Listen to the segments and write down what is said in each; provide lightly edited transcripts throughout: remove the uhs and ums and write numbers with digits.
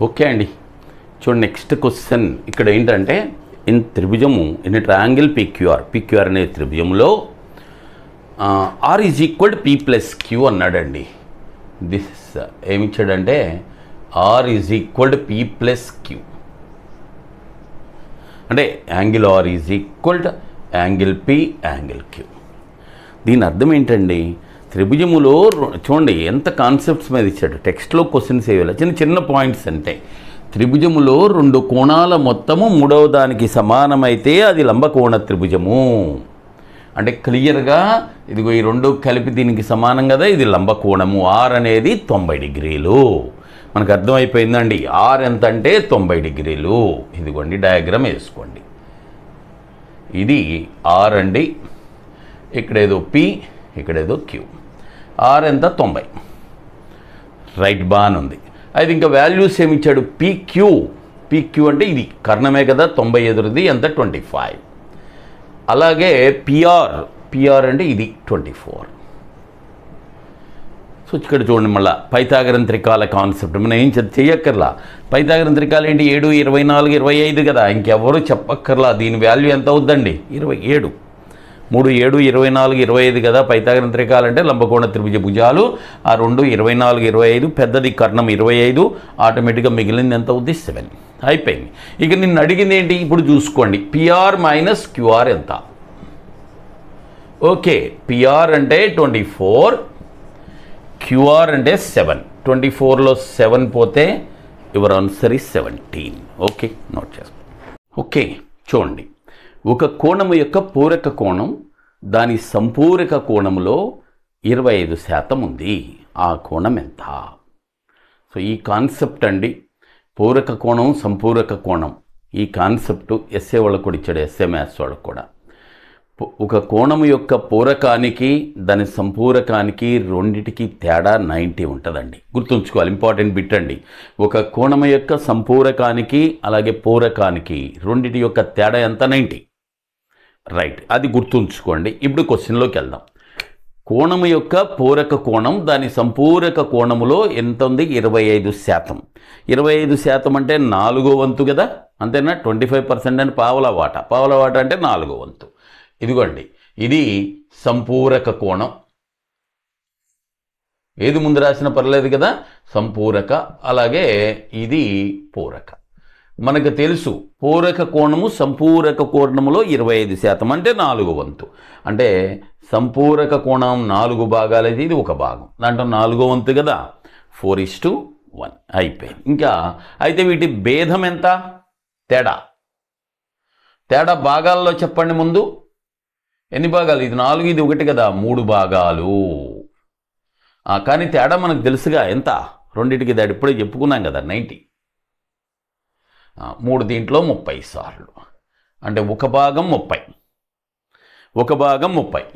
Okay అండి. చూడండి next question ఇక్కడ ఏంటంటే ఇన్ త్రిభుజము ఇన్ ట్రయాంగిల్ పిక్యూఆర్ అనే త్రిభుజంలో R is equal P plus Q అన్నాడండి. దిస్ ఏమిచ్చాడంటే R is equal P plus Q అంటే angle R is equal angle P angle Q. దీని అర్థం ఏంటండి, త్రిభుజములో చూడండి ఎంత కాన్సెప్ట్స్ మీద ఇచ్చాడు. టెక్స్ట్లో క్వశ్చన్స్ ఏవి చిన్న చిన్న పాయింట్స్ అంటే త్రిభుజములో రెండు కోణాల మొత్తము మూడవ దానికి సమానమైతే అది లంబకోణ త్రిభుజము అంటే క్లియర్గా ఇదిగో ఈ రెండు కలిపి దీనికి సమానం కదా, ఇది లంబకోణము. ఆర్ అనేది 90 డిగ్రీలు మనకు అర్థమైపోయిందండి. ఆర్ ఎంత అంటే 90 డిగ్రీలు. ఇదిగోండి డయాగ్రామ్ వేసుకోండి. ఇది ఆర్ అండి, ఇక్కడేదో పి ఇక్కడేదో క్యూ. ఆర్ ఎంత 90 రైట్ బాన్ ఉంది. అయితే ఇంకా వాల్యూస్ ఏమి ఇచ్చాడు, పీక్యూ అంటే ఇది కర్ణమే కదా, 90 ఎదురుది ఎంత 25. అలాగే పిఆర్ అంటే ఇది 24. సో ఇక్కడ చూడండి మళ్ళీ పైథాగరన్ త్రికాల కాన్సెప్ట్ మనం ఏం చెయ్యక్కర్లా. పైథాగరన్ త్రికాలు ఏంటి 7, 24, 25 కదా, ఇంకెవరు చెప్పక్కర్లా. దీని వాల్యూ ఎంత అవుద్దండి 27. 3, 7, 24, 25 కదా పైథాగరన్ త్రికాలు అంటే లంబకోణ త్రిభుజ భుజాలు. ఆ 2, 24, 25 పెద్దది కర్ణం 25. ఆటోమేటిక్గా మిగిలింది ఎంత అవుద్ది 7. అయిపోయింది. ఇక నిన్ను అడిగింది ఏంటి ఇప్పుడు చూసుకోండి, పిఆర్ మైనస్ క్యూఆర్ ఎంత. ఓకే, పిఆర్ అంటే 24, క్యూఆర్ అంటే 7. 24లో 7 పోతే your answer is 17. Okay, note చేసుకో. ఓకే చూడండి, ఒక కోణము యొక్క పూరక కోణం దాని సంపూరక కోణములో 25% ఉంది. ఆ కోణం ఎంత? సో ఈ కాన్సెప్ట్ అండి, పూరక కోణం సంపూరక కోణం. ఈ కాన్సెప్టు ఎస్ఏ వాళ్ళకు కూడా ఇచ్చాడు, ఎస్ఏ మ్యాథ్స్ వాళ్ళకు కూడా. ఒక కోణము యొక్క పూరకానికి దాని సంపూరకానికి రెండిటికి తేడా 90 ఉంటుందండి. గుర్తుంచుకోవాలి, ఇంపార్టెంట్ బిట్ అండి. ఒక కోణము యొక్క సంపూరకానికి అలాగే పూరకానికి రెండిటి యొక్క తేడా ఎంత 90. రైట్, అది గుర్తుంచుకోండి. ఇప్పుడు క్వశ్చన్లోకి వెళ్దాం. కోణము యొక్క పూరక కోణం దాని సంపూరక కోణములో ఎంత ఉంది 25%. 25% అంటే 4వ వంతు కదా, అంతేనా? 25% అని పావలా వాట అంటే 4వ వంతు. ఇదిగోండి ఇది సంపూరక కోణం. ఏది ముందు రాసిన పర్లేదు కదా, సంపూరక. అలాగే ఇది పూరక. మనకు తెలుసు పూరక కోణము సంపూరక కోణములో 25% అంటే 4వ వంతు. అంటే సంపూరక కోణం 4 భాగాలు అయితే ఇది 1 భాగం, దాంట్లో 4వ వంతు కదా, 4:1 అయిపోయింది. ఇంకా అయితే వీటి భేదం ఎంత, తేడా భాగాల్లో చెప్పండి. ముందు ఎన్ని భాగాలు, ఇది 4 ఇది 1 కదా, 3 భాగాలు. కానీ తేడా మనకు తెలుసుగా ఎంత, రెండింటికి తేడా ఇప్పుడే చెప్పుకున్నాం కదా 90. 3 దీంట్లో 30 సార్లు అంటే 1 భాగం 30.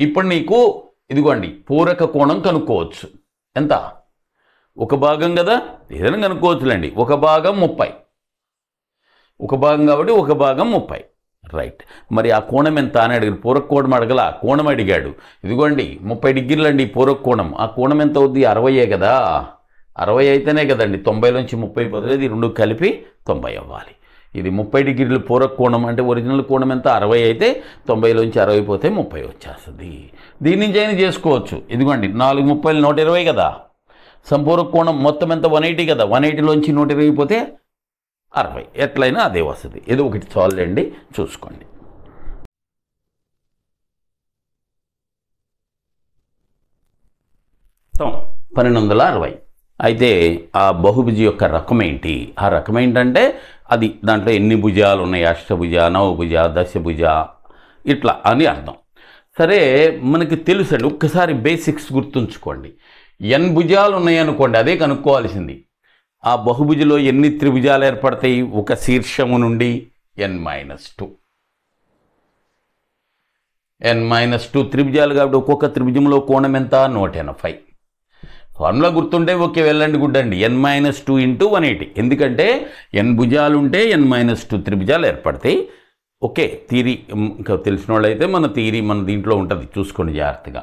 ఇప్పుడు నీకు ఇదిగోండి పూరక కోణం కనుక్కోవచ్చు. ఎంత, 1 భాగం కదా, ఏదైనా కనుక్కోవచ్చులేండి. 1 భాగం 30, 1 భాగం కాబట్టి 1 భాగం 30. రైట్, మరి ఆ కోణం ఎంత అని అడిగాడు. పూరక కోణం అడగల, కోణం అడిగాడు. ఇదిగోండి 30 డిగ్రీలు అండి పూరక కోణం. ఆ కోణం ఎంత అవుద్ది 60 కదా, 60 అయితేనే కదండి 90లోంచి 30 పోతుంది, ఈ 2 కలిపి 90 అవ్వాలి. ఇది 30 డిగ్రీలు పూరక కోణం అంటే ఒరిజినల్ కోణం ఎంత 60 అయితే 90లోంచి 60 పోతే 30 వచ్చేస్తుంది. దీని నుంచి అయినా చేసుకోవచ్చు. ఇదిగోండి 4 30 120 కదా, సంపూరక కోణం మొత్తం ఎంత 180 కదా, 180లోంచి 120 పోతే 60. ఎట్లయినా అదే వస్తుంది. ఏదో ఒకటి చాలండి, చూసుకోండి. మొత్తం 1260. అయితే ఆ బహుభుజి యొక్క రకం ఏంటి, ఆ రకం ఏంటంటే అది దాంట్లో ఎన్ని భుజాలు ఉన్నాయి, అష్టభుజ, నవభుజ, దశభుజ ఇట్లా అని అర్థం. సరే మనకి తెలుసండి, ఒక్కసారి బేసిక్స్ గుర్తుంచుకోండి. n భుజాలు ఉన్నాయనుకోండి, అదే కనుక్కోవాల్సింది. ఆ బహుభుజిలో ఎన్ని త్రిభుజాలు ఏర్పడతాయి, ఒక శీర్షము నుండి n-2 త్రిభుజాలు కాబట్టి ఒక్కొక్క త్రిభుజంలో కోణం ఎంత 180. ఫార్ములా గుర్తుంటే ఓకే, వెళ్ళండి గుడ్డండి. n-2 × 180. ఎందుకంటే n భుజాలు ఉంటే n-2 త్రిభుజాలు ఏర్పడతాయి. ఓకే, థియరీ ఇంకా తెలిసిన వాళ్ళు అయితే మన థియరీ మన దీంట్లో ఉంటుంది, చూసుకోండి జాగ్రత్తగా.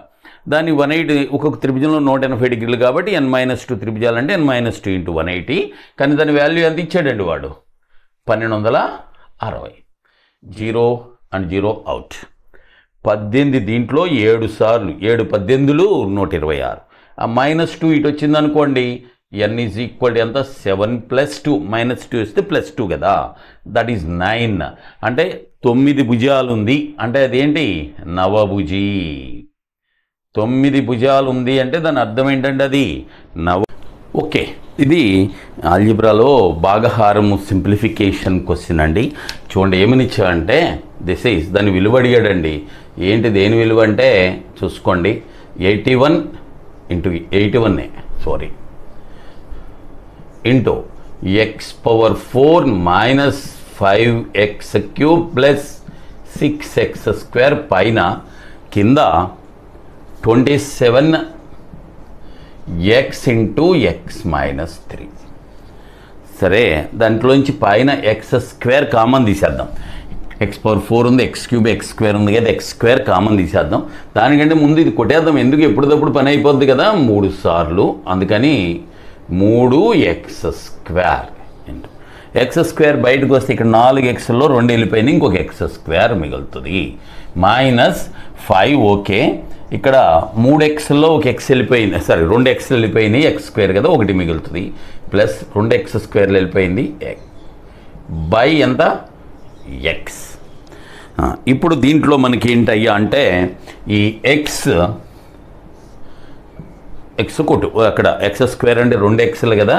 దాన్ని 180 ఒక్కొక్క త్రిభుజంలో 180 డిగ్రీలు కాబట్టి n-2 త్రిభుజాలు అంటే n-2 ఇంటూ 180. కానీ దాని వాల్యూ ఎంత ఇచ్చాడండి వాడు? 1260. 0 అండ్ 0 అవుట్. 18 దీంట్లో 7 సార్లు, 7 18లు 126. ఆ -2 ఇటు వచ్చింది అనుకోండి, n ఈజ్ ఈక్వల్ ఎంత? 7 + 2. -2 ఇస్తే +2 కదా, దట్ ఈజ్ 9. అంటే 9 భుజాలు ఉంది అంటే అదేంటి? నవభుజి. 9 భుజాలు ఉంది అంటే దాని అర్థం ఏంటంటే అది ఓకే. ఇది ఆల్జిబ్రాలో భాగహారము సింప్లిఫికేషన్ క్వశ్చన్ అండి. చూడండి ఏమని ఇచ్చాడంటే దిస్ ఈజ్ దాని విలువ అడిగాడండి. ఏంటి దేని విలువ అంటే చూసుకోండి, 81 into 81 sorry into x⁴ - 5x³ + 6x² పైన కింద 27x ఇంటూ x-3. సరే, దాంట్లోంచి పైన x² కామన్ తీసేద్దాం. x⁴ ఉంది, x³ ఉంది కదా, x² కామన్ తీసేద్దాం. దానికంటే ముందు ఇది కొట్టేద్దాం, ఎందుకు ఎప్పుడప్పుడు పని అయిపోద్ది కదా 3 సార్లు. అందుకని 3x² ఇంటూ x² బయటకు వస్తే ఇక్కడ 4xలో 2 వెళ్ళిపోయింది, ఇంకొక x² మిగులుతుంది. -5 ఓకే. ఇక్కడ 3xలో ఒక x వెళ్ళిపోయింది, సారీ 2x వెళ్ళిపోయింది, x² కదా, 1 మిగులుతుంది. ప్లస్ 2x² వెళ్ళిపోయింది బై ఎంత? x. ఇప్పుడు దీంట్లో మనకి ఏంటయ్యా అంటే ఈ x కొట్టు, అక్కడ x² అంటే 2xలు కదా,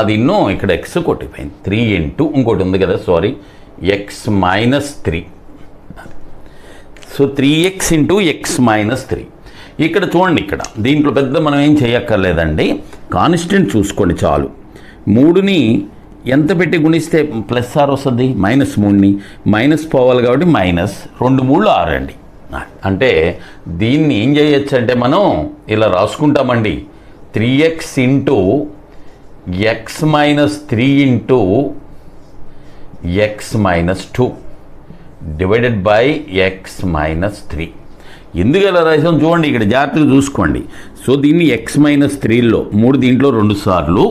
అది ఇన్నో ఇక్కడ x కొట్టిపోయింది. 3 ఇంటూ ఇంకోటి ఉంది కదా, sorry x-3. So 3x into x-3. ఇక్కడ చూడండి, ఇక్కడ దీంట్లో పెద్ద మనం ఏం చేయక్కర్లేదండి, కాన్స్టెంట్ చూసుకోండి చాలు. 3ని ఎంత పెట్టి గుణిస్తే +r వస్తుంది? -3ని మైనస్ పోవాలి కాబట్టి -2 3 6 అండి. అంటే దీన్ని ఏం చేయొచ్చు అంటే మనం ఇలా రాసుకుంటామండి, 3x into x-3 into x-2 divided by x-3. ఎందుకు ఇలా రాసాం చూడండి, ఇక్కడ జాగ్రత్తగా చూసుకోండి. సో దీన్ని x-3లో 3 దీంట్లో 2 సార్లు,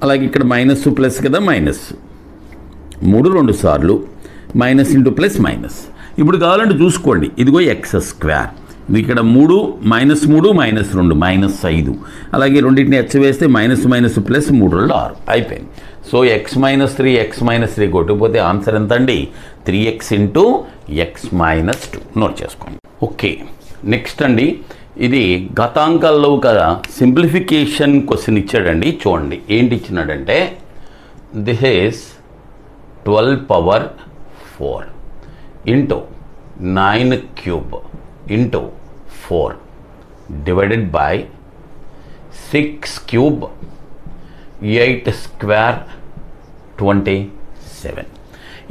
అలాగే ఇక్కడ మైనస్ ప్లస్ కదా, -3 2 సార్లు, మైనస్ ఇంటూ ప్లస్ మైనస్. ఇప్పుడు కావాలంటే చూసుకోండి, ఇదిగో x², ఇది ఇక్కడ 3 -3 -2 -5. అలాగే రెండింటిని హెచ్చ వేస్తే --- ప్లస్ 3 6 అయిపోయింది. సో x-3 x-3 కొట్టుకుపోతే ఆన్సర్ ఎంత అండి? 3x into x-2. నోట్ చేసుకోండి. ఓకే, నెక్స్ట్ అండి, ఇది గతాంకాల్లో కదా సింప్లిఫికేషన్ క్వశ్చన్ ఇచ్చాడండి. చూడండి ఏంటి ఇచ్చినాడంటే, this is 12⁴ into 9³ into 4 divided by 6³ 8² 27.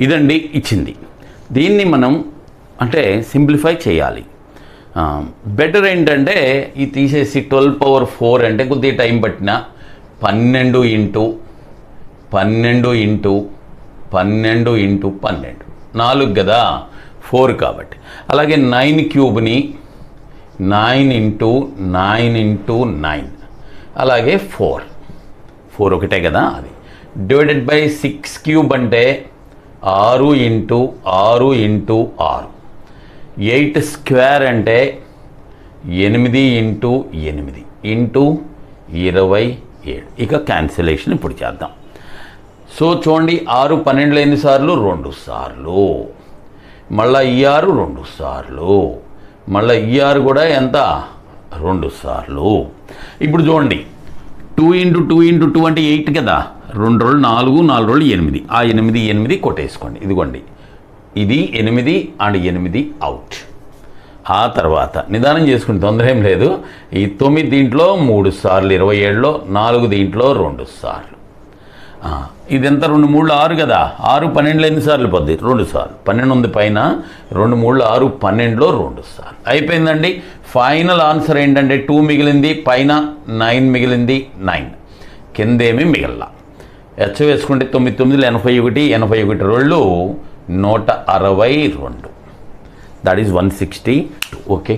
ఇదండి ఇచ్చింది. దీన్ని మనం అంటే సింప్లిఫై చేయాలి. బెటర్ ఏంటంటే ఇది తీసేసి 12⁴ అంటే కొద్దిగా టైం పట్టిన 12 ఇంటూ 12 ఇంటూ 12 ఇంటూ 12 4 కదా, 4 కాబట్టి. అలాగే 9³ 9 ఇంటూ 9 ఇంటూ 9, అలాగే 4 ఒకటే కదా, అది డివైడెడ్ బై 6³ అంటే 6 ఇంటూ 6 ఇంటూ 6. 8² అంటే 8 ఇంటూ 8 ఇంటూ 27. ఇక క్యాన్సిలేషన్ ఇప్పుడు చేద్దాం. సో చూడండి, 6 12 ఎన్నిసార్లు? 2 సార్లు. మళ్ళీ ఈ 6 2 సార్లు, మళ్ళీ ఈ 6 కూడా ఎంత? 2 సార్లు. ఇప్పుడు చూడండి, 2 ఇంటూ 2 ఇంటూ 2 అంటే 8 కదా, 2 రోజులు 4 4 రోజులు 8. ఆ 8 కొట్టేసుకోండి. ఇదిగోండి, ఇది 8 అండ్ 8 అవుట్. ఆ తర్వాత నిదానం చేసుకుని తొందర ఏం లేదు. ఈ 9 దీంట్లో 3 సార్లు 27లో, 4 దీంట్లో 2 సార్లు. ఇదెంత? 2 3 6 కదా, 6 12 ఎన్నిసార్లు పోద్ది? 2 సార్లు. 12 ఉంది పైన, 2 3 6 12లో 2 సార్లు అయిపోయిందండి. ఫైనల్ ఆన్సర్ ఏంటంటే 2 మిగిలింది, పైన 9 మిగిలింది, 9 కిందేమీ మిగల్లా. హెచ్చ వేసుకుంటే 9 9 81, 81 రోళ్ళు 162. That is 162. ఓకే.